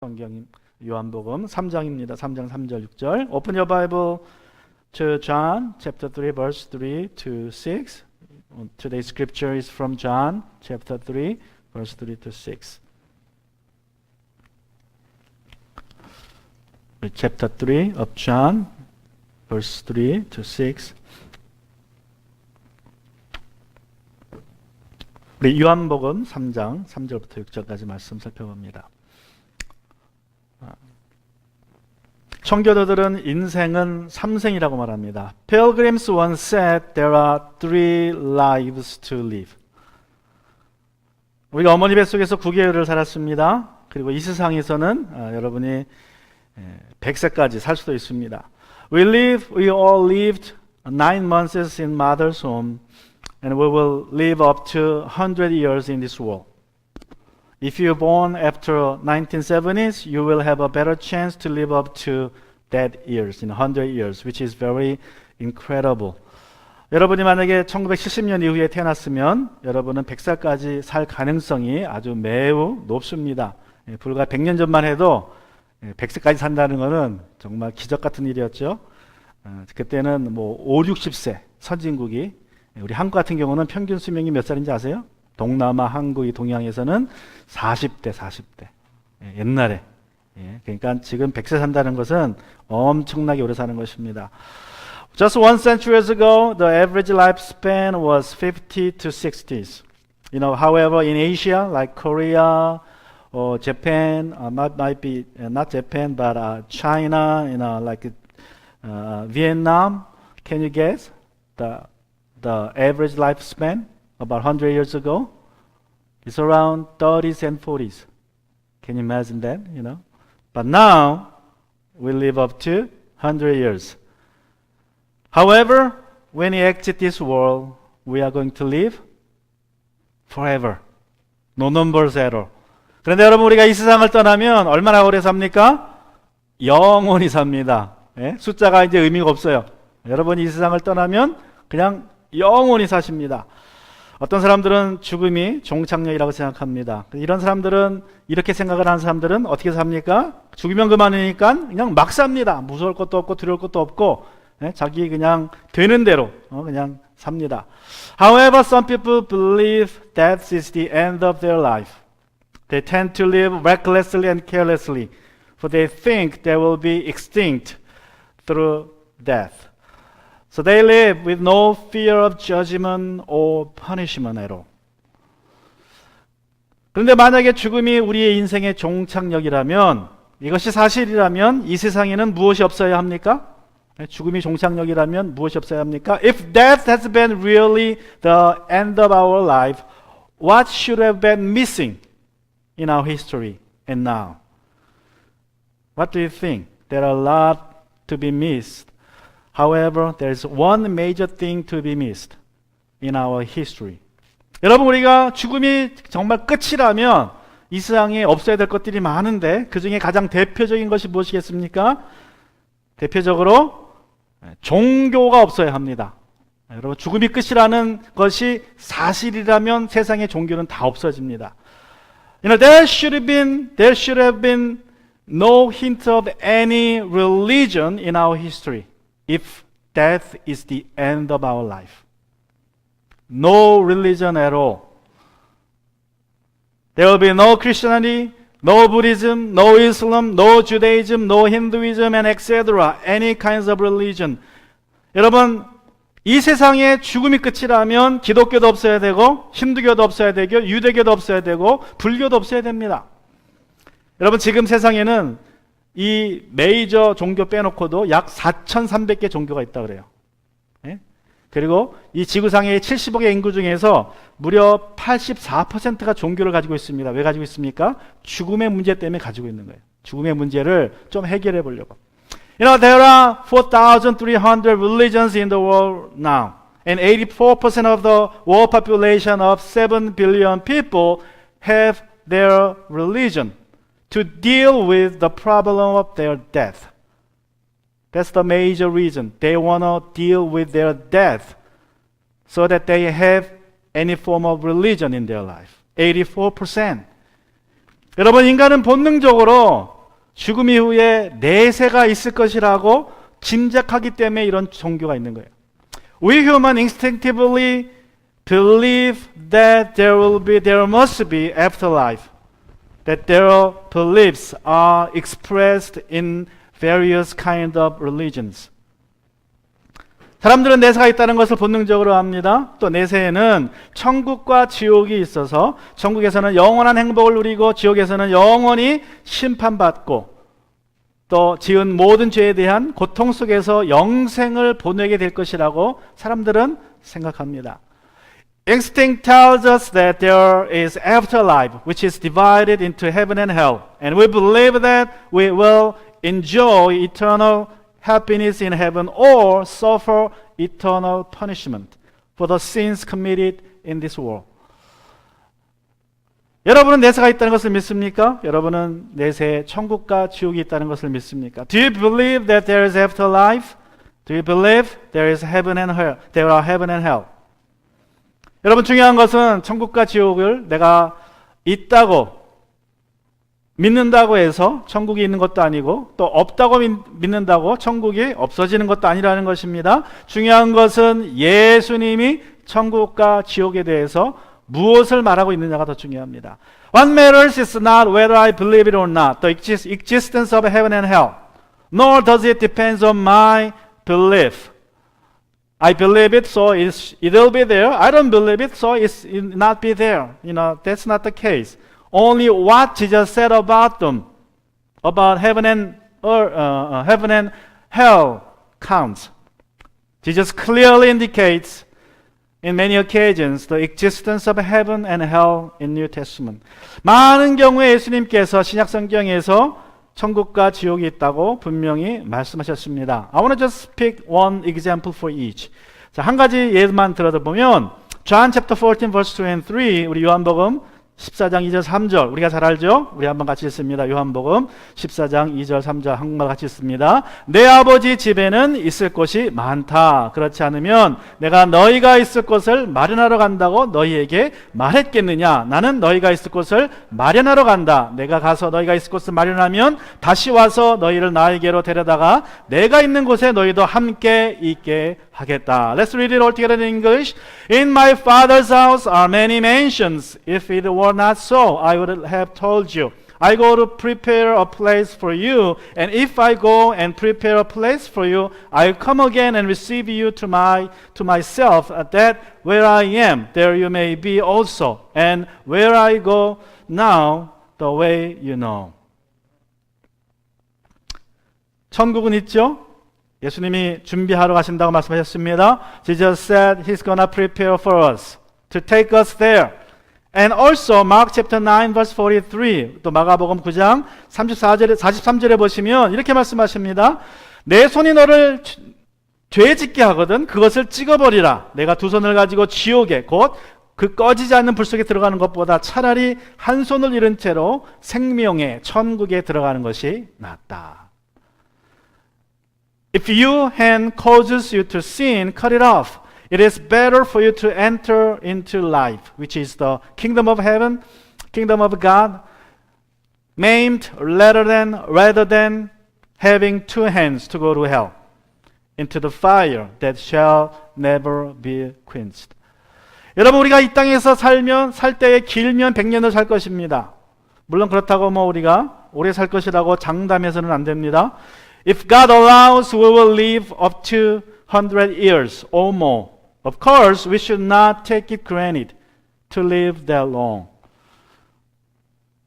성경 요한복음 3장입니다. 3장 3절 6절. Open your Bible to John chapter 3 verse 3 to 6. Today's scripture is from John chapter 3 verse 3 to 6. Chapter 3 of John verse 3 to 6. 우리 요한복음 3장 3절부터 6절까지 말씀 살펴봅니다. 청교도들은 인생은 3생이라고 말합니다. Pilgrims once said there are 3 lives to live. 우리가 어머니 뱃속에서 9개월을 살았습니다. 그리고 이 세상에서는 여러분이 100세까지 살 수도 있습니다. We all lived 9 months in mother's womb and we will live up to 100 years in this world. If you're born after 1970s, you will have a better chance to live up to that years, in 100 years, which is very incredible. 여러분이 만약에 1970년 이후에 태어났으면 여러분은 100살까지 살 가능성이 아주 매우 높습니다. 불과 100년 전만 해도 100세까지 산다는 것은 정말 기적 같은 일이었죠. 그때는 뭐 5, 60세 선진국이, 우리 한국 같은 경우는 평균 수명이 몇 살인지 아세요? 동남아, 한국, 동양에서는 40대. 옛날에. 그러니까 지금 100세 산다는 것은 엄청나게 오래 사는 것입니다. Just 1 century years ago, the average lifespan was 50 to 60s. However, in Asia, like Korea or Japan, might be not Japan, but China, like Vietnam, can you guess the average lifespan? About 100 years ago, it's around 30s and 40s. Can you imagine that? But now, we live up to 100 years. However, when we exit this world, we are going to live forever. No numbers at all. 그런데 여러분, 우리가 이 세상을 떠나면 얼마나 오래 삽니까? 영원히 삽니다. 숫자가 이제 의미가 없어요. 여러분이 이 세상을 떠나면 그냥 영원히 사십니다. 어떤 사람들은 죽음이 종착역이라고 생각합니다. 이런 사람들은, 이렇게 생각을 하는 사람들은 어떻게 삽니까? 죽으면 그만이니까 그냥 막 삽니다. 무서울 것도 없고 두려울 것도 없고 자기 그냥 되는 대로 그냥 삽니다. However, some people believe death is the end of their life. They tend to live recklessly and carelessly, for they think they will be extinct through death. So they live with no fear of judgment or punishment at all. 그런데 만약에 죽음이 우리의 인생의 종착역이라면, 이것이 사실이라면 이 세상에는 무엇이 없어야 합니까? 죽음이 종착역이라면 무엇이 없어야 합니까? If death has been really the end of our life, what should have been missing in our history and now? What do you think? There are a lot to be missed. However, there's one major thing to be missed in our history. 여러분, 우리가 죽음이 정말 끝이라면 이 세상에 없어야 될 것들이 많은데 그 중에 가장 대표적인 것이 무엇이겠습니까? 대표적으로 종교가 없어야 합니다. 여러분, 죽음이 끝이라는 것이 사실이라면 세상의 종교는 다 없어집니다. There should have been no hint of any religion in our history. If death is the end of our life. No religion at all. There will be no Christianity, no Buddhism, no Islam, no Judaism, no Hinduism, and etc. Any kinds of religion. 여러분, 이 세상에 죽음이 끝이라면 기독교도 없어야 되고, 힌두교도 없어야 되고, 유대교도 없어야 되고, 불교도 없어야 됩니다. 여러분, 지금 세상에는 이 메이저 종교 빼놓고도 약 4,300개 종교가 있다고 그래요. 그리고 이 지구상의 70억의 인구 중에서 무려 84%가 종교를 가지고 있습니다. 왜 가지고 있습니까? 죽음의 문제 때문에 가지고 있는 거예요. 죽음의 문제를 좀 해결해 보려고. There are 4,300 religions in the world now. And 84% of the world population of 7 billion people have their religion to deal with the problem of their death. That's the major reason. They want to deal with their death so that they have any form of religion in their life. 84%. 여러분, 인간은 본능적으로 죽음 이후에 내세가 있을 것이라고 짐작하기 때문에 이런 종교가 있는 거예요. We human instinctively believe that there must be afterlife, that their beliefs are expressed in various kind of religions. 사람들은 내세가 있다는 것을 본능적으로 압니다. 또 내세에는 천국과 지옥이 있어서 천국에서는 영원한 행복을 누리고 지옥에서는 영원히 심판받고 또 지은 모든 죄에 대한 고통 속에서 영생을 보내게 될 것이라고 사람들은 생각합니다. Instinct tells us that there is afterlife, which is divided into heaven and hell. And we believe that we will enjoy eternal happiness in heaven or suffer eternal punishment for the sins committed in this world. 여러분은 내세가 있다는 것을 믿습니까? 여러분은 내세에 천국과 지옥이 있다는 것을 믿습니까? Do you believe that there is afterlife? Do you believe there is heaven and hell? There are heaven and hell. 여러분 중요한 것은 천국과 지옥을 내가 있다고 믿는다고 해서 천국이 있는 것도 아니고 또 없다고 믿는다고 천국이 없어지는 것도 아니라는 것입니다. 중요한 것은 예수님이 천국과 지옥에 대해서 무엇을 말하고 있느냐가 더 중요합니다. What matters is not whether I believe it or not, the existence of heaven and hell, nor does it depend on my belief. I believe it, so it'll be there. I don't believe it, so it'll not be there. That's not the case. Only what Jesus said about them, about heaven and hell, counts. Jesus clearly indicates in many occasions the existence of heaven and hell in New Testament. 많은 경우에 예수님께서 신약 성경에서 천국과 지옥이 있다고 분명히 말씀하셨습니다. I want to just pick one example for each. 자, 한 가지 예만 들어보면 John chapter 14 verse 2 and 3 우리 요한복음 14장 2절 3절 우리가 잘 알죠? 우리 한번 같이 읽습니다. 요한복음 14장 2절 3절 한국말 같이 읽습니다. 내 아버지 집에는 있을 곳이 많다. 그렇지 않으면 내가 너희가 있을 곳을 마련하러 간다고 너희에게 말했겠느냐? 나는 너희가 있을 곳을 마련하러 간다. 내가 가서 너희가 있을 곳을 마련하면 다시 와서 너희를 나에게로 데려다가 내가 있는 곳에 너희도 함께 있게 하겠다. Let's read it all together in English. In my father's house are many mansions. If it were not so, I would have told you. I go to prepare a place for you, and if I go and prepare a place for you, I'll come again and receive you to myself, that where I am, there you may be also. And where I go now, the way you know. 천국은 있죠? 예수님이 준비하러 가신다고 말씀하셨습니다. Jesus said He's gonna prepare for us to take us there. And also Mark chapter 9 verse 43, 또 마가복음 9장 43절에 보시면 이렇게 말씀하십니다. 내 손이 너를 죄 짓게 하거든 그것을 찍어버리라. 내가 두 손을 가지고 지옥에 곧 그 꺼지지 않는 불 속에 들어가는 것보다 차라리 한 손을 잃은 채로 생명의 천국에 들어가는 것이 낫다. If your hand causes you to sin, cut it off. It is better for you to enter into life, which is the kingdom of heaven, kingdom of God, maimed rather than having two hands to go to hell, into the fire that shall never be quenched. 여러분 우리가 이 땅에서 살 때에 길면 100년을 살 것입니다. 물론 그렇다고 우리가 오래 살 것이라고 장담해서는 안 됩니다. If God allows, we will live up to 100 years or more. Of course, we should not take it granted to live that long.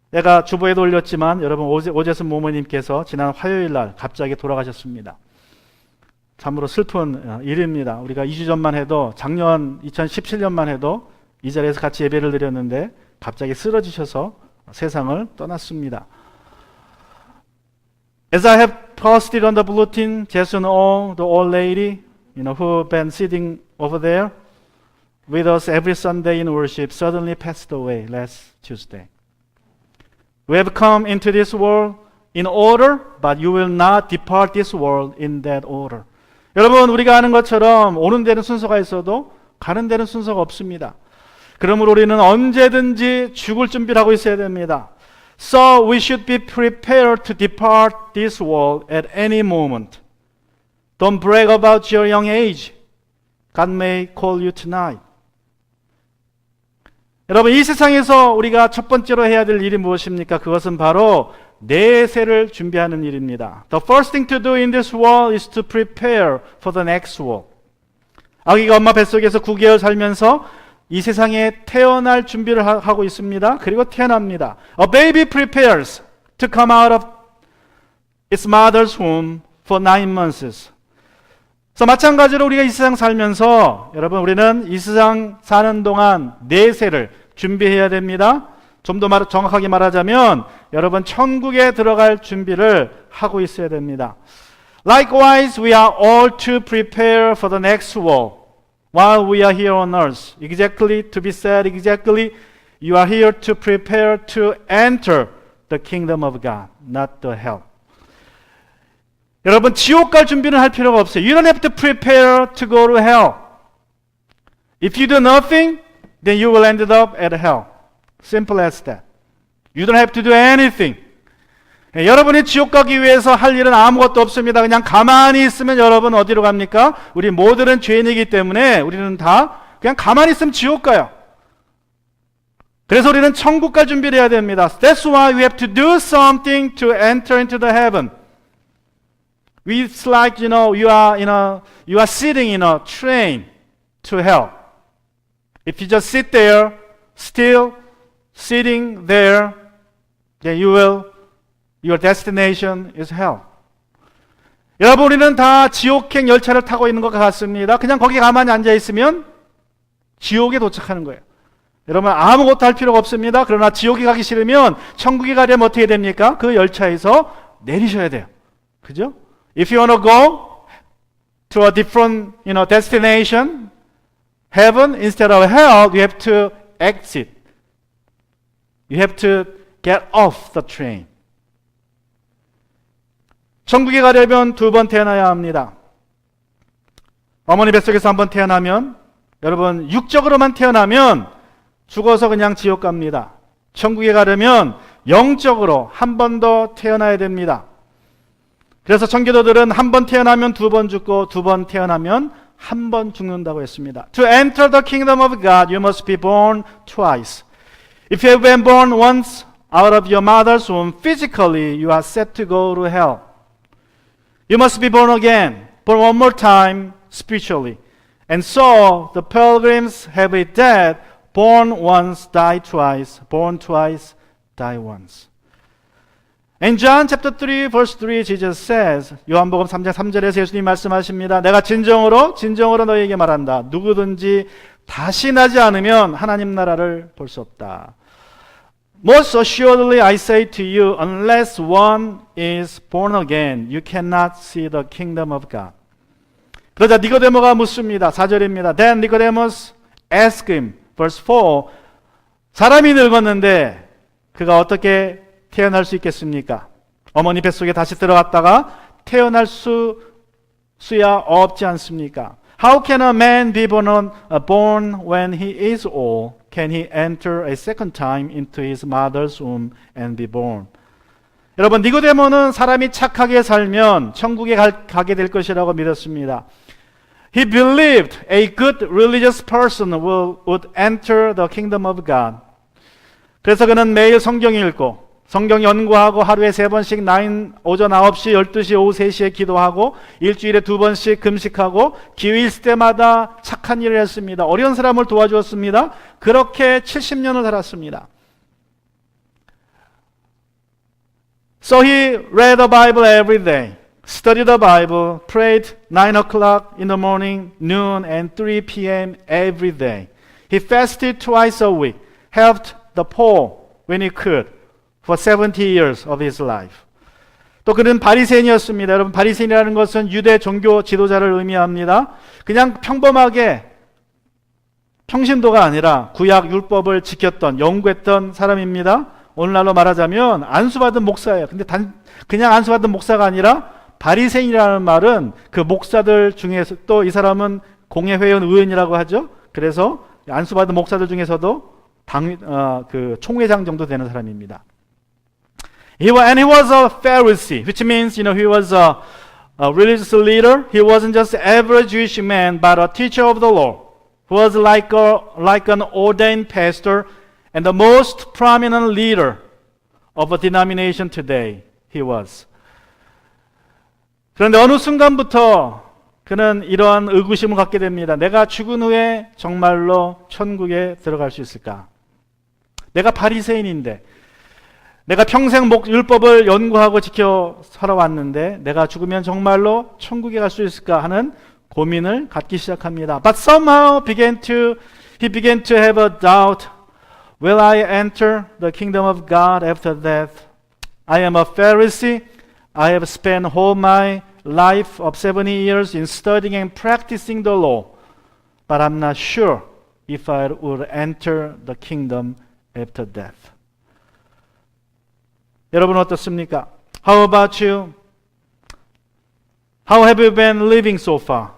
내가 주보에도 올렸지만 여러분 오재순 모모님께서 지난 화요일 날 갑자기 돌아가셨습니다. 참으로 슬픈 일입니다. 우리가 2주 전만 해도 작년 2017년만 해도 이 자리에서 같이 예배를 드렸는데 갑자기 쓰러지셔서 세상을 떠났습니다. As I have posted on the bulletin, Jason O, the old lady, who've been sitting over there with us every Sunday in worship, suddenly passed away last Tuesday. We have come into this world in order, but you will not depart this world in that order. 여러분, 우리가 아는 것처럼 오는 데는 순서가 있어도 가는 데는 순서가 없습니다. 그러므로 우리는 언제든지 죽을 준비를 하고 있어야 됩니다. So we should be prepared to depart this world at any moment. Don't brag about your young age. God may call you tonight. 여러분, 이 세상에서 우리가 첫 번째로 해야 될 일이 무엇입니까? 그것은 바로 내세를 준비하는 일입니다. The first thing to do in this world is to prepare for the next world. 아기가 엄마 뱃속에서 9개월 살면서 이 세상에 태어날 준비를 하고 있습니다. 그리고 태어납니다. A baby prepares to come out of its mother's womb for 9 months. 그래서 마찬가지로 우리가 이 세상 살면서 여러분 우리는 이 세상 사는 동안 내세를 준비해야 됩니다. 좀 더 정확하게 말하자면 여러분 천국에 들어갈 준비를 하고 있어야 됩니다. Likewise, we are all to prepare for the next world while we are here on earth. Exactly to be said, exactly, you are here to prepare to enter the kingdom of God, not the hell. 여러분 지옥 갈 준비는 할 필요가 없어요. You don't have to prepare to go to hell. If you do nothing, then you will end up at hell. Simple as that. You don't have to do anything. 여러분이 지옥 가기 위해서 할 일은 아무것도 없습니다. 그냥 가만히 있으면 여러분 어디로 갑니까? 우리 모두는 죄인이기 때문에 우리는 다 그냥 가만히 있으면 지옥 가요. 그래서 우리는 천국 갈 준비를 해야 됩니다. That's why we have to do something to enter into the heaven. It's like, you are sitting in a train to hell. If you just sit there, still sitting there, then your destination is hell. 여러분, 우리는 다 지옥행 열차를 타고 있는 것 같습니다. 그냥 거기 가만히 앉아 있으면 지옥에 도착하는 거예요. 여러분, 아무것도 할 필요가 없습니다. 그러나 지옥에 가기 싫으면 천국에 가려면 어떻게 됩니까? 그 열차에서 내리셔야 돼요. 그죠? If you want to go to a different, destination, heaven instead of hell, you have to exit. You have to get off the train. 천국에 가려면 2번 태어나야 합니다. 어머니 뱃속에서 한번 태어나면, 여러분 육적으로만 태어나면 죽어서 그냥 지옥 갑니다. 천국에 가려면 영적으로 한 번 더 태어나야 됩니다. 그래서 청교도들은 한 번 태어나면 2번 죽고 2번 태어나면 한 번 죽는다고 했습니다. To enter the kingdom of God, you must be born twice. If you have been born once out of your mother's womb, physically you are set to go to hell. You must be born again, born one more time spiritually. And so the pilgrims have it that born once, die twice, born twice, die once. In John chapter 3 verse 3 Jesus says, 요한복음 3장 3절에서 예수님이 말씀하십니다. 내가 진정으로 너희에게 말한다. 누구든지 다시 나지 않으면 하나님 나라를 볼 수 없다. Most assuredly I say to you, unless one is born again, you cannot see the kingdom of God. 그러자 니고데모가 묻습니다. 4절입니다. Then Nicodemus asked him, verse 4, 사람이 늙었는데 그가 어떻게 태어날 수 있겠습니까? 어머니 뱃속에 다시 들어갔다가 태어날 수야 없지 않습니까? How can a man be born when he is old? Can he enter a second time into his mother's womb and be born? 여러분, 니고데모는 사람이 착하게 살면 천국에 가게 될 것이라고 믿었습니다. He believed a good religious person would enter the kingdom of God. 그래서 그는 매일 성경 읽고 성경 연구하고 하루에 3번씩 오전 9시, 12시, 오후 3시에 기도하고 일주일에 2번씩 금식하고 기회 있을 때마다 착한 일을 했습니다. 어려운 사람을 도와주었습니다. 그렇게 70년을 살았습니다. So he read the Bible every day, studied the Bible, prayed 9 o'clock in the morning, noon, and 3 p.m. every day. He fasted twice a week, helped the poor when he could. For 70 years of his life. 또 그는 바리새인이었습니다. 여러분, 바리새인이라는 것은 유대 종교 지도자를 의미합니다. 그냥 평범하게 평신도가 아니라 구약 율법을 지켰던, 연구했던 사람입니다. 오늘날로 말하자면 안수받은 목사예요. 근데 그냥 안수받은 목사가 아니라 바리새인이라는 말은 그 목사들 중에서 또 이 사람은 공예회원 의원이라고 하죠. 그래서 안수받은 목사들 중에서도 총회장 정도 되는 사람입니다. And he was a Pharisee, which means, he was a religious leader. He wasn't just an average Jewish man, but a teacher of the law, who was like an ordained pastor and the most prominent leader of a denomination today. He was. 그런데 어느 순간부터 그는 이러한 의구심을 갖게 됩니다. 내가 죽은 후에 정말로 천국에 들어갈 수 있을까? 내가 바리새인인데, 내가 평생 율법을 연구하고 지켜 살아왔는데 내가 죽으면 정말로 천국에 갈 수 있을까 하는 고민을 갖기 시작합니다. But somehow he began to have a doubt. Will I enter the kingdom of God after death? I am a Pharisee. I have spent all my life of 70 years in studying and practicing the law. But I'm not sure if I would enter the kingdom after death. 여러분 어떻습니까? How about you? How have you been living so far?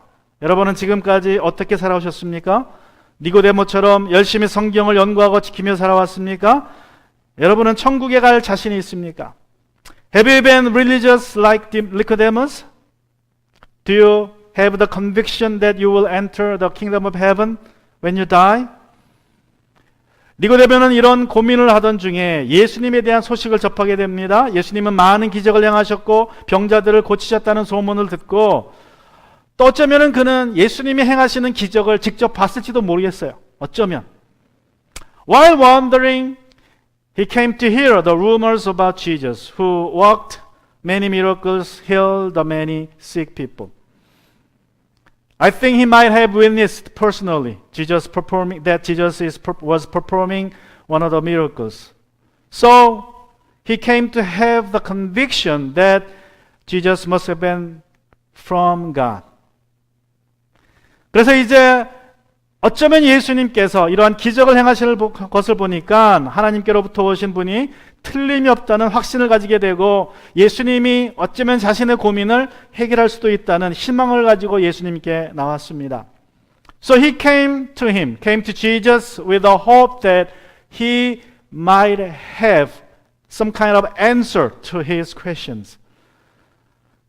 여러분은 지금까지 어떻게 살아오셨습니까? 니고데모처럼 열심히 성경을 연구하고 지키며 살아왔습니까? 여러분은 천국에 갈 자신이 있습니까? Have you been religious like Nicodemus? Do you have the conviction that you will enter the kingdom of heaven when you die? 니고데모는 이런 고민을 하던 중에 예수님에 대한 소식을 접하게 됩니다. 예수님은 많은 기적을 행하셨고 병자들을 고치셨다는 소문을 듣고 또 어쩌면 그는 예수님이 행하시는 기적을 직접 봤을지도 모르겠어요. 어쩌면. While wandering, he came to hear the rumors about Jesus, who worked many miracles, healed the many sick people. I think he might have witnessed personally Jesus was performing one of the miracles. So he came to have the conviction that Jesus must have been from God. 그래서 이제 어쩌면 예수님께서 이러한 기적을 행하시는 것을 보니까 하나님께로부터 오신 분이 틀림이 없다는 확신을 가지게 되고 예수님이 어쩌면 자신의 고민을 해결할 수도 있다는 희망을 가지고 예수님께 나왔습니다. So he came to Jesus with the hope that he might have some kind of answer to his questions.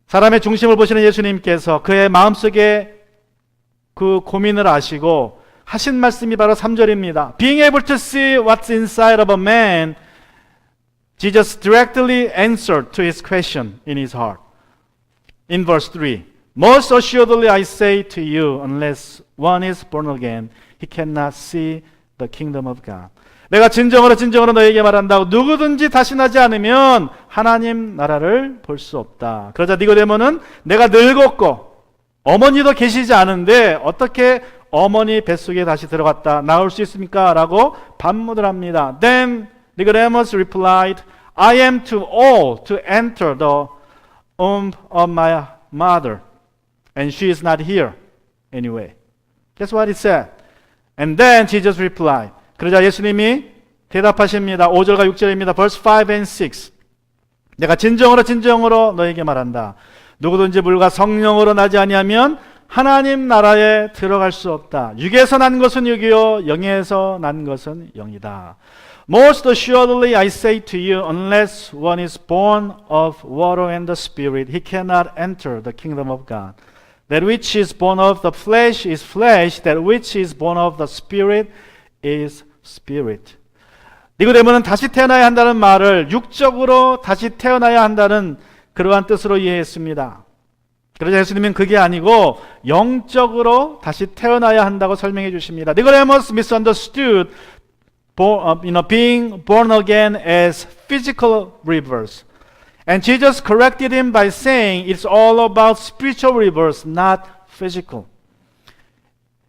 사람의 중심을 보시는 예수님께서 그의 마음속에 그 고민을 아시고 하신 말씀이 바로 3절입니다. Being able to see what's inside of a man, Jesus directly answered to his question in his heart. In verse 3, Most assuredly I say to you, unless one is born again, he cannot see the kingdom of God. 내가 진정으로 너에게 말한다고 누구든지 다시 나지 않으면 하나님 나라를 볼 수 없다. 그러자 니고데모는 내가 늙었고 어머니도 계시지 않은데 어떻게 어머니 뱃속에 다시 들어갔다 나올 수 있습니까? 라고 반문을 합니다. Then Nicodemus replied, I am too old to enter the womb of my mother, and she is not here anyway. That's what he said. And then Jesus replied. 그러자 예수님이 대답하십니다. 5절과 6절입니다. Verse 5 and 6. 내가 진정으로 너에게 말한다. 누구든지 물과 성령으로 나지 아니하면 하나님 나라에 들어갈 수 없다. 육에서 난 것은 육이요 영에서 난 것은 영이다. Most assuredly I say to you, unless one is born of water and the Spirit, he cannot enter the kingdom of God. That which is born of the flesh is flesh, that which is born of the Spirit is spirit. 니고데모는 다시 태어나야 한다는 말을 육적으로 다시 태어나야 한다는 그러한 뜻으로 이해했습니다. 그러자 예수님은 그게 아니고 영적으로 다시 태어나야 한다고 설명해 주십니다. Nicodemus misunderstood being born again as physical rebirth. And Jesus corrected him by saying it's all about spiritual rebirth, not physical.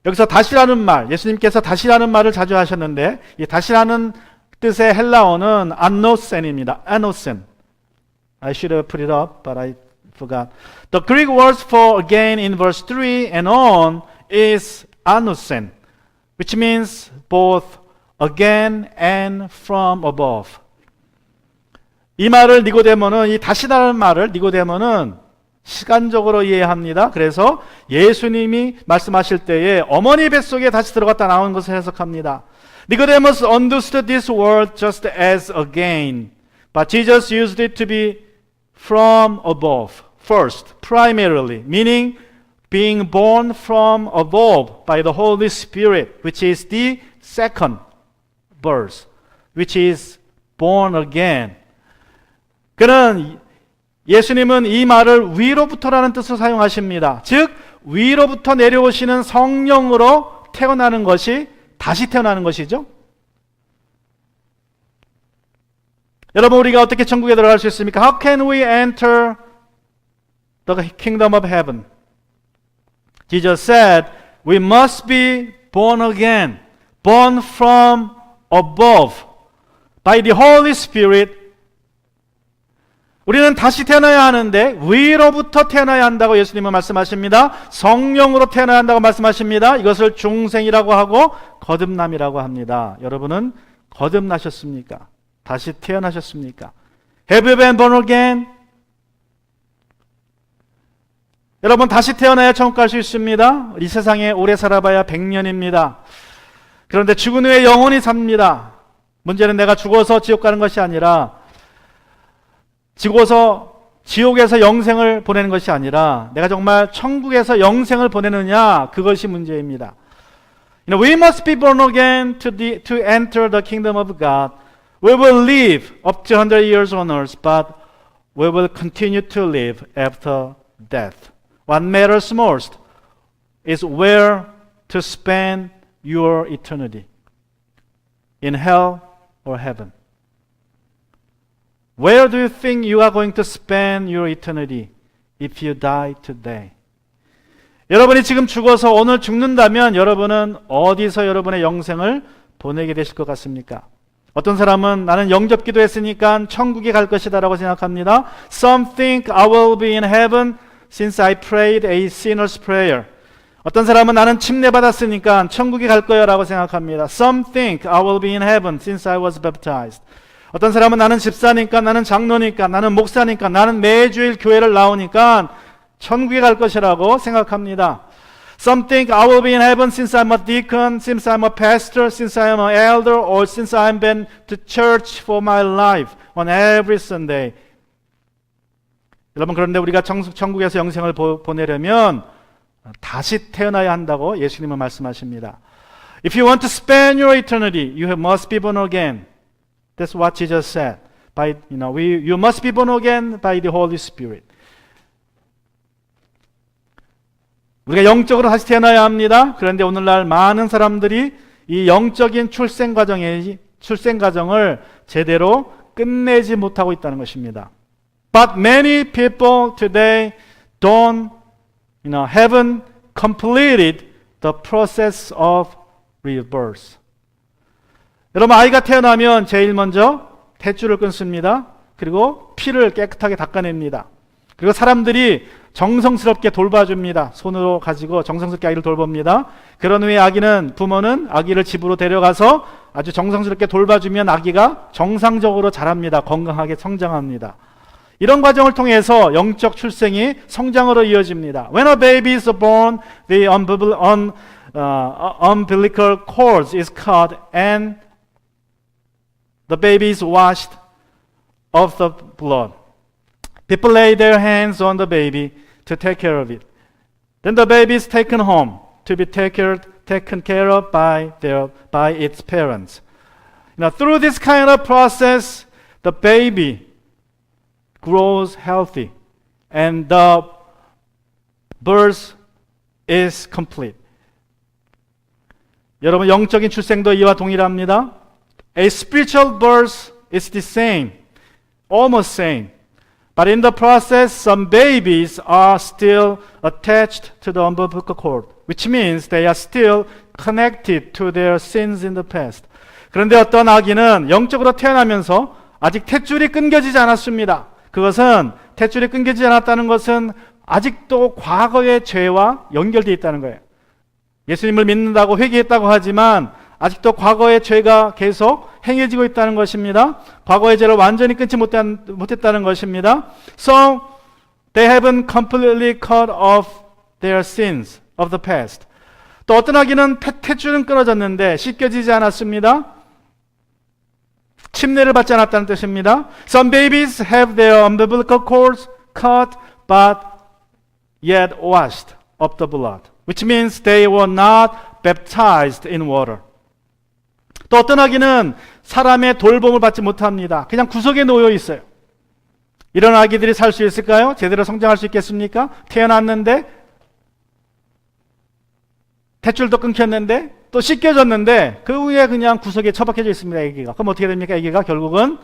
여기서 다시라는 말, 예수님께서 다시라는 말을 자주 하셨는데 이 다시라는 뜻의 헬라어는 아노센입니다. 아노센. I should have put it up, but I forgot. The Greek word for again in verse 3 and on is anusen, which means both again and from above. 이 말을 니고데모는 이 다시라는 말을 니고데모는 시간적으로 이해합니다. 그래서 예수님이 말씀하실 때에 어머니 뱃속에 다시 들어갔다 나온 것을 해석합니다. Nicodemus understood this word just as again. But Jesus used it to be from above, first, primarily, meaning being born from above by the Holy Spirit, which is the second birth, which is born again. 그는 예수님은 이 말을 위로부터라는 뜻으로 사용하십니다. 즉 위로부터 내려오시는 성령으로 태어나는 것이 다시 태어나는 것이죠. 여러분 우리가 어떻게 천국에 들어갈 수 있습니까? How can we enter the kingdom of heaven? Jesus said, we must be born again, born from above, by the Holy Spirit. 우리는 다시 태어나야 하는데 위로부터 태어나야 한다고 예수님은 말씀하십니다. 성령으로 태어나야 한다고 말씀하십니다. 이것을 중생이라고 하고 거듭남이라고 합니다. 여러분은 거듭나셨습니까? 다시 태어나셨습니까? Have you been born again? 여러분 다시 태어나야 천국 갈 수 있습니다. 이 세상에 오래 살아봐야 100년입니다. 그런데 죽은 후에 영원히 삽니다. 문제는 내가 죽어서 지옥 가는 것이 아니라 죽어서 지옥에서 영생을 보내는 것이 아니라 내가 정말 천국에서 영생을 보내느냐, 그것이 문제입니다. We must be born again to enter the kingdom of God. We will live up to 100 years on earth, but we will continue to live after death. What matters most is where to spend your eternity. In hell or heaven. Where do you think you are going to spend your eternity if you die today? 여러분이 지금 죽어서 오늘 죽는다면 여러분은 어디서 여러분의 영생을 보내게 되실 것 같습니까? 어떤 사람은 나는 영접 기도했으니까 천국에 갈 것이다 라고 생각합니다. Some think I will be in heaven since I prayed a sinner's prayer. 어떤 사람은 나는 침례받았으니까 천국에 갈 거야 라고 생각합니다. Some think I will be in heaven since I was baptized. 어떤 사람은 나는 집사니까, 나는 장로니까, 나는 목사니까, 나는 매주일 교회를 나오니까 천국에 갈 것이라고 생각합니다. Some think I will be in heaven since I'm a deacon, since I'm a pastor, since I'm an elder, or since I've been to church for my life on every Sunday. 여러분 그런데 우리가 천국에서 영생을 보내려면 다시 태어나야 한다고 예수님은 말씀하십니다. If you want to spend your eternity, you must be born again. That's what Jesus said. You must be born again by the Holy Spirit. 우리가 영적으로 다시 태어나야 합니다. 그런데 오늘날 많은 사람들이 이 영적인 출생 과정을 제대로 끝내지 못하고 있다는 것입니다. But many people today haven't completed the process of rebirth. 여러분 아이가 태어나면 제일 먼저 탯줄을 끊습니다. 그리고 피를 깨끗하게 닦아냅니다. 그리고 사람들이 정성스럽게 돌봐줍니다. 손으로 가지고 정성스럽게 아이를 돌봅니다. 그런 후에 부모는 아기를 집으로 데려가서 아주 정성스럽게 돌봐주면 아기가 정상적으로 자랍니다. 건강하게 성장합니다. 이런 과정을 통해서 영적 출생이 성장으로 이어집니다. When a baby is born, the umbilical cord is cut and the baby is washed of the blood. People lay their hands on the baby to take care of it. Then the baby is taken home to be taken care of by its parents. Through this kind of process, the baby grows healthy and the birth is complete. 여러분 영적인 출생도 이와 동일합니다. A spiritual birth is the same, almost same. But in the process, some babies are still attached to the umbilical cord, which means they are still connected to their sins in the past. 그런데 어떤 아기는 영적으로 태어나면서 아직 탯줄이 끊겨지지 않았습니다. 그것은 탯줄이 끊겨지지 않았다는 것은 아직도 과거의 죄와 연결되어 있다는 거예요. 예수님을 믿는다고 회개했다고 하지만 아직도 과거의 죄가 계속 행해지고 있다는 것입니다. 과거의 죄를 완전히 끊지 못했다는 것입니다. So they haven't completely cut off their sins of the past. 또 어떤 아기는 탯줄은 끊어졌는데 씻겨지지 않았습니다. 침례를 받지 않았다는 뜻입니다. Some babies have their umbilical cords cut but yet washed of the blood, which means they were not baptized in water. 또 어떤 아기는 사람의 돌봄을 받지 못합니다. 그냥 구석에 놓여 있어요. 이런 아기들이 살 수 있을까요? 제대로 성장할 수 있겠습니까? 태어났는데 탯줄도 끊겼는데 또 씻겨졌는데 그 후에 그냥 구석에 처박혀져 있습니다. 아기가. 그럼 어떻게 됩니까? 아기가 결국은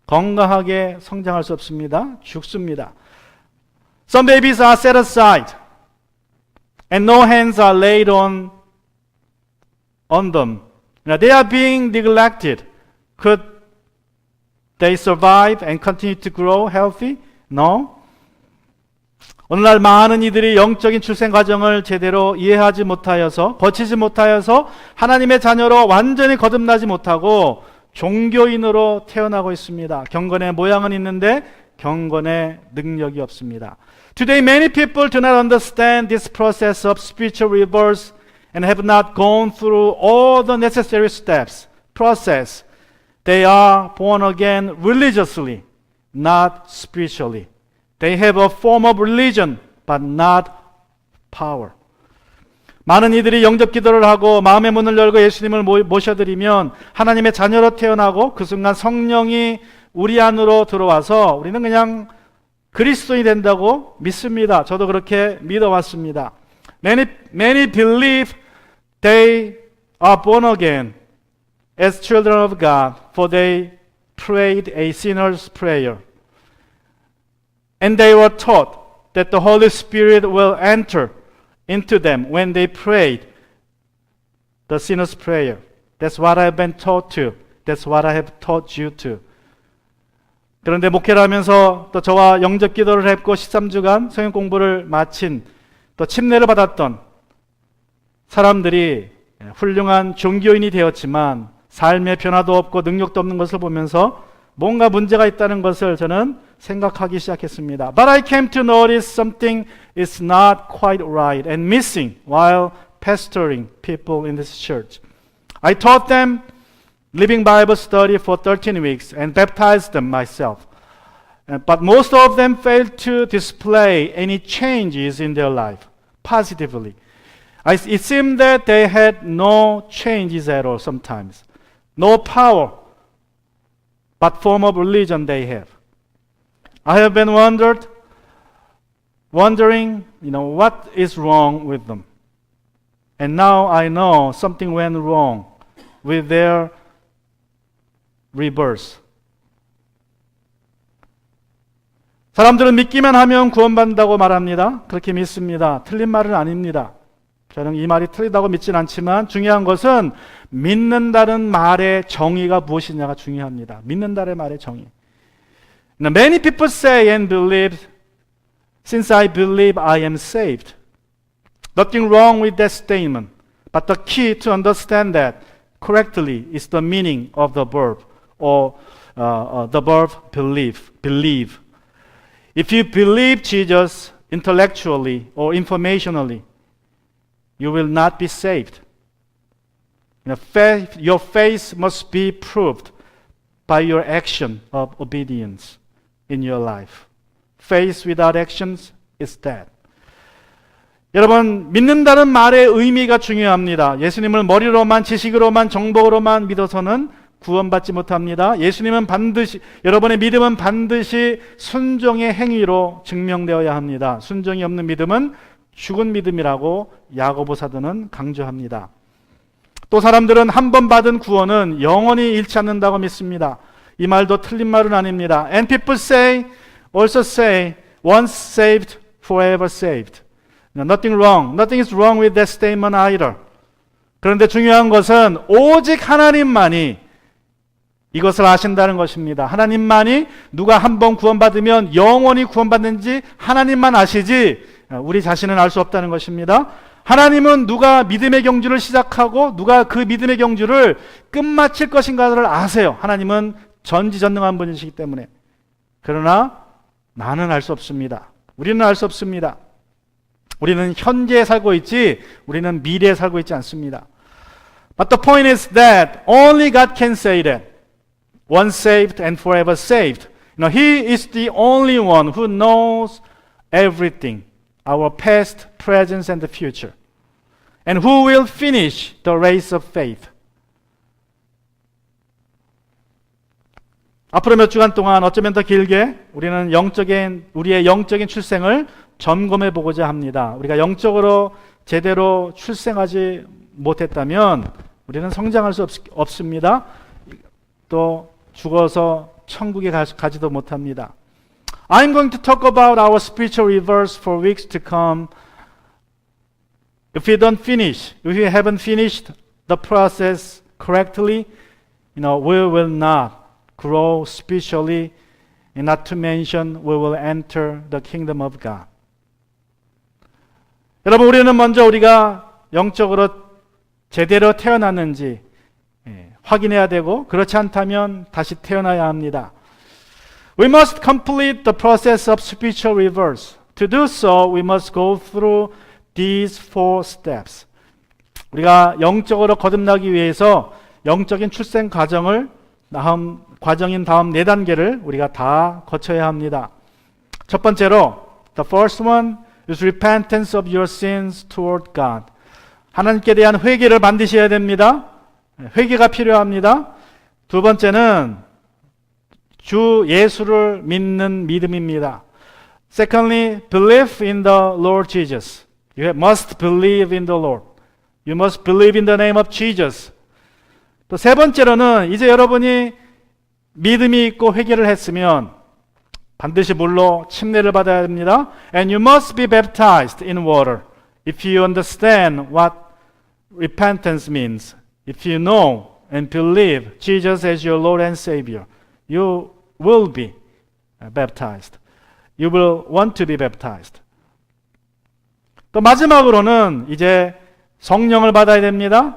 건강하게 성장할 수 없습니다. 죽습니다. Some babies are set aside and no hands are laid on them. They are being neglected. Could they survive and continue to grow healthy? No. 오늘날 많은 이들이 영적인 출생 과정을 제대로 이해하지 못하여서 거치지 못하여서 하나님의 자녀로 완전히 거듭나지 못하고 종교인으로 태어나고 있습니다. 경건의 모양은 있는데 경건의 능력이 없습니다. Today many people do not understand this process of spiritual rebirth and have not gone through all the necessary steps, process. They are born again religiously, not spiritually. They have a form of religion, but not power. 많은 이들이 영접 기도를 하고 마음의 문을 열고 예수님을 모셔드리면 하나님의 자녀로 태어나고 그 순간 성령이 우리 안으로 들어와서 우리는 그냥 그리스도인이 된다고 믿습니다. 저도 그렇게 믿어왔습니다. Many believe they are born again as children of God, for they prayed a sinner's prayer. And they were taught that the Holy Spirit will enter into them when they prayed the sinner's prayer. That's what I've been taught to. That's what I have taught you to. 그런데 목회를 하면서 또 저와 영접 기도를 했고 13주간 성경 공부를 마친 또 침례를 받았던 사람들이 훌륭한 종교인이 되었지만 삶의 변화도 없고 능력도 없는 것을 보면서 뭔가 문제가 있다는 것을 저는 생각하기 시작했습니다. But I came to notice something is not quite right and missing while pastoring people in this church. I taught them living Bible study for 13 weeks and baptized them myself. But most of them failed to display any changes in their life positively. It seemed that they had no changes at all sometimes. No power, but form of religion they have. I have been wondering, what is wrong with them. And now I know something went wrong with their rebirth. 사람들은 믿기만 하면 구원받는다고 말합니다. 그렇게 믿습니다. 틀린 말은 아닙니다. 저는 이 말이 틀리다고 믿진 않지만 중요한 것은 믿는다는 말의 정의가 무엇이냐가 중요합니다. 믿는다는 말의 정의. Now, many people say and believe, since I believe I am saved. Nothing wrong with that statement. But the key to understand that correctly is the meaning of the verb or the verb believe. If you believe Jesus intellectually or informationally, you will not be saved. Your faith must be proved by your action of obedience in your life. Faith without actions is dead. 여러분, 믿는다는 말의 의미가 중요합니다. 예수님을 머리로만, 지식으로만, 정보로만 믿어서는 구원받지 못합니다. 예수님은 반드시, 여러분의 믿음은 반드시 순종의 행위로 증명되어야 합니다. 순종이 없는 믿음은 죽은 믿음이라고 야고보 사도는 강조합니다. 또 사람들은 한 번 받은 구원은 영원히 잃지 않는다고 믿습니다. 이 말도 틀린 말은 아닙니다. And people also say, once saved, forever saved. Nothing is wrong with that statement either. 그런데 중요한 것은 오직 하나님만이 이것을 아신다는 것입니다. 하나님만이 누가 한 번 구원받으면 영원히 구원받는지 하나님만 아시지 우리 자신은 알 수 없다는 것입니다. 하나님은 누가 믿음의 경주를 시작하고 누가 그 믿음의 경주를 끝마칠 것인가를 아세요. 하나님은 전지전능한 분이시기 때문에. 그러나 나는 알 수 없습니다. 우리는 알 수 없습니다. 우리는 현재에 살고 있지 우리는 미래에 살고 있지 않습니다. But the point is that only God can say that. once saved and forever saved. He is the only one who knows everything, our past, present, and the future. And who will finish the race of faith. 앞으로 몇 주간 동안 어쩌면 더 길게 우리의 영적인 출생을 점검해 보고자 합니다. 우리가 영적으로 제대로 출생하지 못했다면 우리는 성장할 수 없습니다. 또 죽어서 천국에 가지도 못합니다. I'm going to talk about our spiritual rebirth for weeks to come. If we haven't finished the process correctly, we will not grow spiritually, and not to mention we will enter the kingdom of God. 여러분, 우리는 먼저 우리가 영적으로 제대로 태어났는지 확인해야 되고, 그렇지 않다면 다시 태어나야 합니다. We must complete the process of spiritual rebirth. To do so, we must go through these 4 steps. 우리가 영적으로 거듭나기 위해서 영적인 출생 과정인 다음 4단계를 우리가 다 거쳐야 합니다. 첫 번째로, the first one is repentance of your sins toward God. 하나님께 대한 회개를 반드시 해야 됩니다. 회개가 필요합니다. 두 번째는 주 예수를 믿는 믿음입니다. Secondly, belief in the Lord Jesus. You must believe in the Lord. You must believe in the name of Jesus. 또 세 번째로는 이제 여러분이 믿음이 있고 회개를 했으면 반드시 물로 침례를 받아야 됩니다. And you must be baptized in water. If you understand what repentance means, if you know and believe Jesus as your Lord and Savior, you will be baptized. You will want to be baptized. 또 마지막으로는 이제 성령을 받아야 됩니다.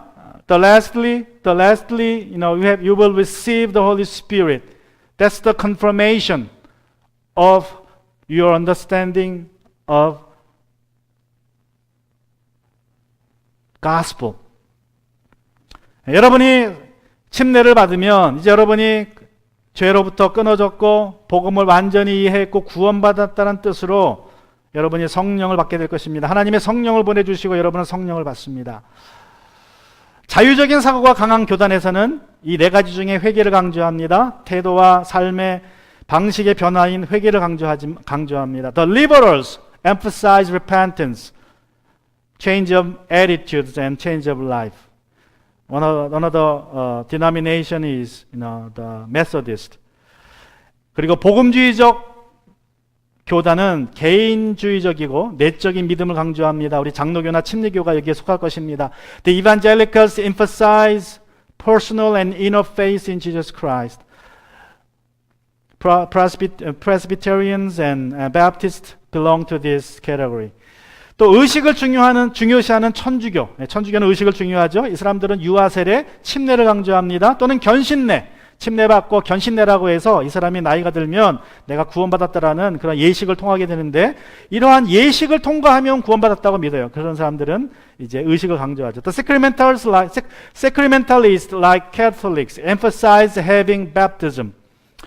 Lastly, you will receive the Holy Spirit. That's the confirmation of your understanding of gospel. 여러분이 침례를 받으면 이제 여러분이 죄로부터 끊어졌고 복음을 완전히 이해했고 구원받았다는 뜻으로 여러분이 성령을 받게 될 것입니다. 하나님의 성령을 보내주시고 여러분은 성령을 받습니다. 자유적인 사고가 강한 교단에서는 이 4가지 중에 회개를 강조합니다. 태도와 삶의 방식의 변화인 회개를 강조합니다. The liberals emphasize repentance, change of attitudes, and change of life. Another denomination is the Methodist. 그리고 복음주의적 교단은 개인주의적이고 내적인 믿음을 강조합니다. 우리 장로교나 침례교가 여기에 속할 것입니다. The evangelicals emphasize personal and inner faith in Jesus Christ. Presbyterians and Baptists belong to this category. 또 의식을 중요시하는 천주교. 천주교는 의식을 중요하죠. 이 사람들은 유아 세례, 침례를 강조합니다. 또는 견신례. 침례받고 견신례라고 해서 이 사람이 나이가 들면 내가 구원받았다라는 그런 예식을 통하게 되는데 이러한 예식을 통과하면 구원받았다고 믿어요. 그런 사람들은 이제 의식을 강조하죠. The sacramentalists like Catholics emphasize having baptism.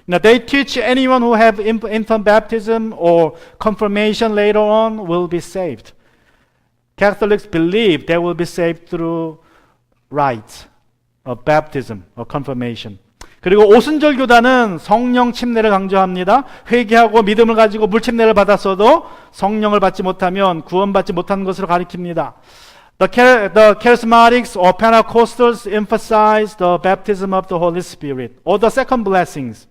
Now they teach anyone who have infant baptism or confirmation later on will be saved. Catholics believe they will be saved through rites of baptism or confirmation. 그리고 오순절 교단은 성령 침례를 강조합니다. 회개하고 믿음을 가지고 물침례를 받았어도 성령을 받지 못하면 구원받지 못한 것으로 가리킵니다. The charismatics or Pentecostals emphasize the baptism of the Holy Spirit or the second blessings,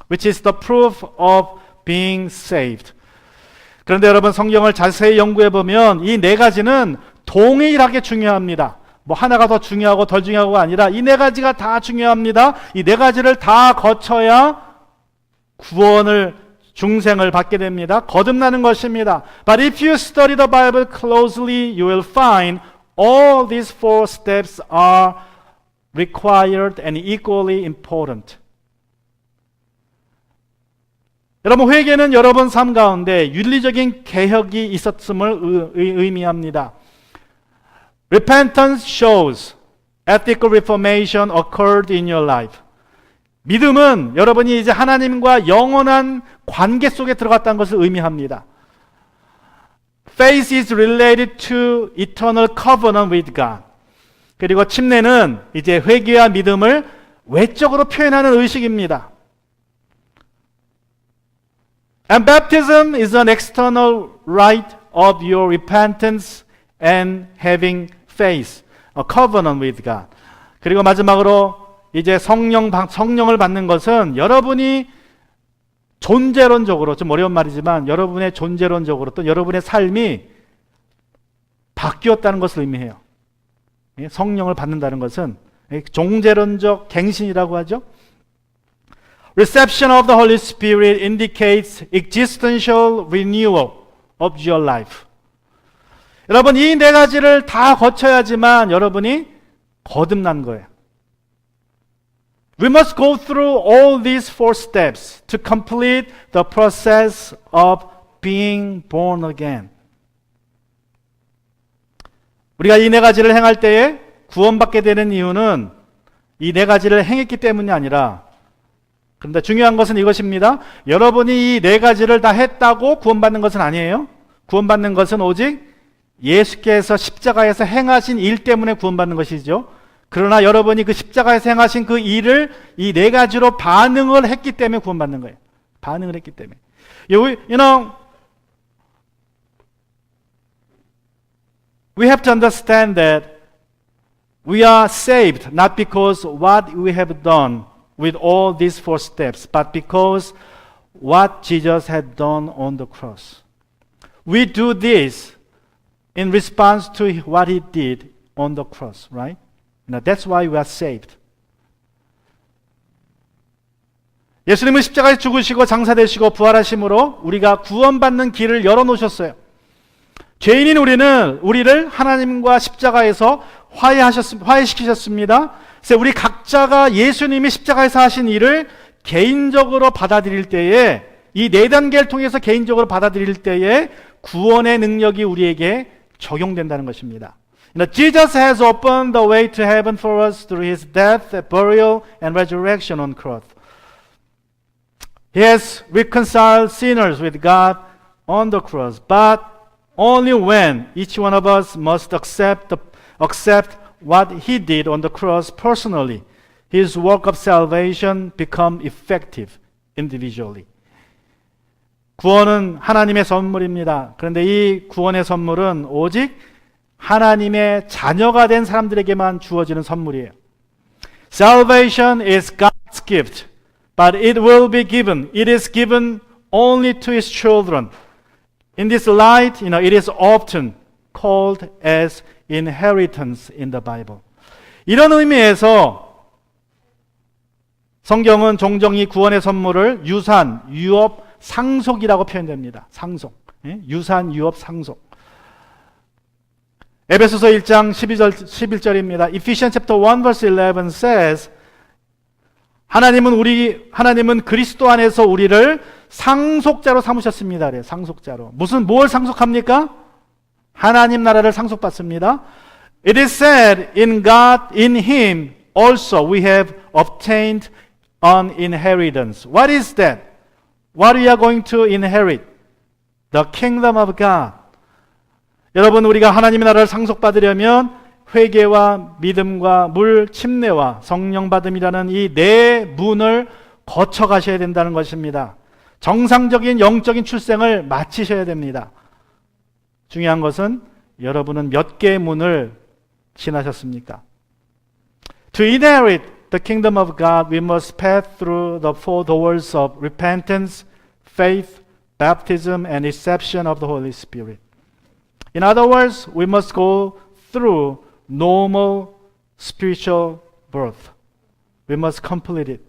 which is the proof of being saved. 그런데 여러분 성경을 자세히 연구해 보면 이 4가지는 동일하게 중요합니다. 뭐 하나가 더 중요하고 덜 중요하고가 아니라 이 4가지가 다 중요합니다. 이 4가지를 다 거쳐야 구원을 중생을 받게 됩니다. 거듭나는 것입니다. But if you study the Bible closely, you will find all these 4 steps are required and equally important. 여러분 회개는 여러분 삶 가운데 윤리적인 개혁이 있었음을 의미합니다. Repentance shows ethical reformation occurred in your life. 믿음은 여러분이 이제 하나님과 영원한 관계 속에 들어갔다는 것을 의미합니다. Faith is related to eternal covenant with God. 그리고 침례는 이제 회개와 믿음을 외적으로 표현하는 의식입니다. And baptism is an external rite of your repentance and having faith, a covenant with God. 그리고 마지막으로 이제 성령을 받는 것은 여러분이 존재론적으로, 좀 어려운 말이지만 여러분의 존재론적으로 또 여러분의 삶이 바뀌었다는 것을 의미해요. 성령을 받는다는 것은 종재론적 갱신이라고 하죠. Reception of the Holy Spirit indicates existential renewal of your life. 여러분, 이 네 가지를 다 거쳐야지만 여러분이 거듭난 거예요. We must go through all these four steps to complete the process of being born again. 우리가 이 네 가지를 행할 때에 구원받게 되는 이유는 이 네 가지를 행했기 때문이 아니라, 그런데 중요한 것은 이것입니다. 여러분이 이 네 가지를 다 했다고 구원받는 것은 아니에요. 구원받는 것은 오직 예수께서 십자가에서 행하신 일 때문에 구원받는 것이죠. 그러나 여러분이 그 십자가에서 행하신 그 일을 이 네 가지로 반응을 했기 때문에 구원받는 거예요. 반응을 했기 때문에. You know, we have to understand that we are saved not because what we have done with all these four steps, but because what Jesus had done on the cross. We do this in response to what he did on the cross, right? Now that's why we are saved. 예수님은 십자가에 죽으시고 장사되시고 부활하심으로 우리가 구원받는 길을 열어놓으셨어요. 죄인인 우리를 하나님과 십자가에서 화해시키셨습니다. 그래서 우리 각자가 예수님이 십자가에서 하신 일을 개인적으로 받아들일 때에, 이 네 단계를 통해서 개인적으로 받아들일 때에 구원의 능력이 우리에게 적용된다는 것입니다. Jesus has opened the way to heaven for us through his death, burial, and resurrection on cross. He has reconciled sinners with God on the cross, but only when each one of us must accept what he did on the cross personally, his work of salvation become effective individually. 구원은 하나님의 선물입니다. 그런데 이 구원의 선물은 오직 하나님의 자녀가 된 사람들에게만 주어지는 선물이에요. Salvation is God's gift, but it will be given. It is given only to his children. In this light, it is often called as inheritance in the Bible. 이런 의미에서 성경은 종종 이 구원의 선물을 유산, 유업, 상속이라고 표현됩니다. 상속. 유산, 유업, 상속. 에베소서 1장 11절입니다. Ephesians chapter 1 verse 11 says, 하나님은 그리스도 안에서 우리를 상속자로 삼으셨습니다. 그래요. 상속자로. 뭘 상속합니까? 하나님 나라를 상속받습니다. It is said, in God, in him also we have obtained an inheritance. What is that? What we are going to inherit? The kingdom of God. 여러분, 우리가 하나님의 나라를 상속받으려면 회개와 믿음과 물 침례와 성령 받음이라는 이 네 문을 거쳐 가셔야 된다는 것입니다. 정상적인 영적인 출생을 마치셔야 됩니다. 중요한 것은 여러분은 몇 개의 문을 지나셨습니까? To inherit the kingdom of God, we must pass through the four doors of repentance, faith, baptism, and reception of the Holy Spirit. In other words, we must go through normal spiritual birth. We must complete it.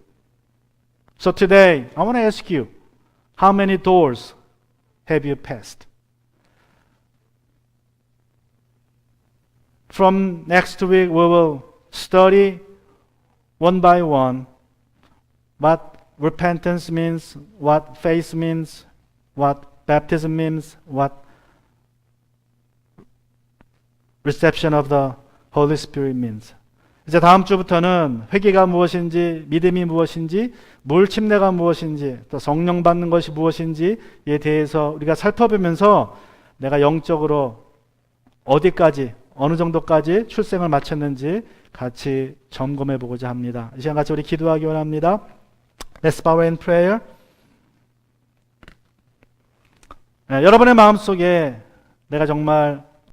So today, I want to ask you, how many doors have you passed? From next week, we will study one by one what repentance means, what faith means, what baptism means, what reception of the Holy Spirit means. 이제 다음 주부터는 회개가 무엇인지, 믿음이 무엇인지, 물침례가 무엇인지, 또 성령 받는 것이 무엇인지에 대해서 우리가 살펴보면서 내가 영적으로 어디까지, 어느 정도까지 출생을 마쳤는지 같이 점검해 보고자 합니다. 이 시간 같이 우리 기도하기 원합니다. Let's bow in prayer. 여러분의 마음속에 내가 정말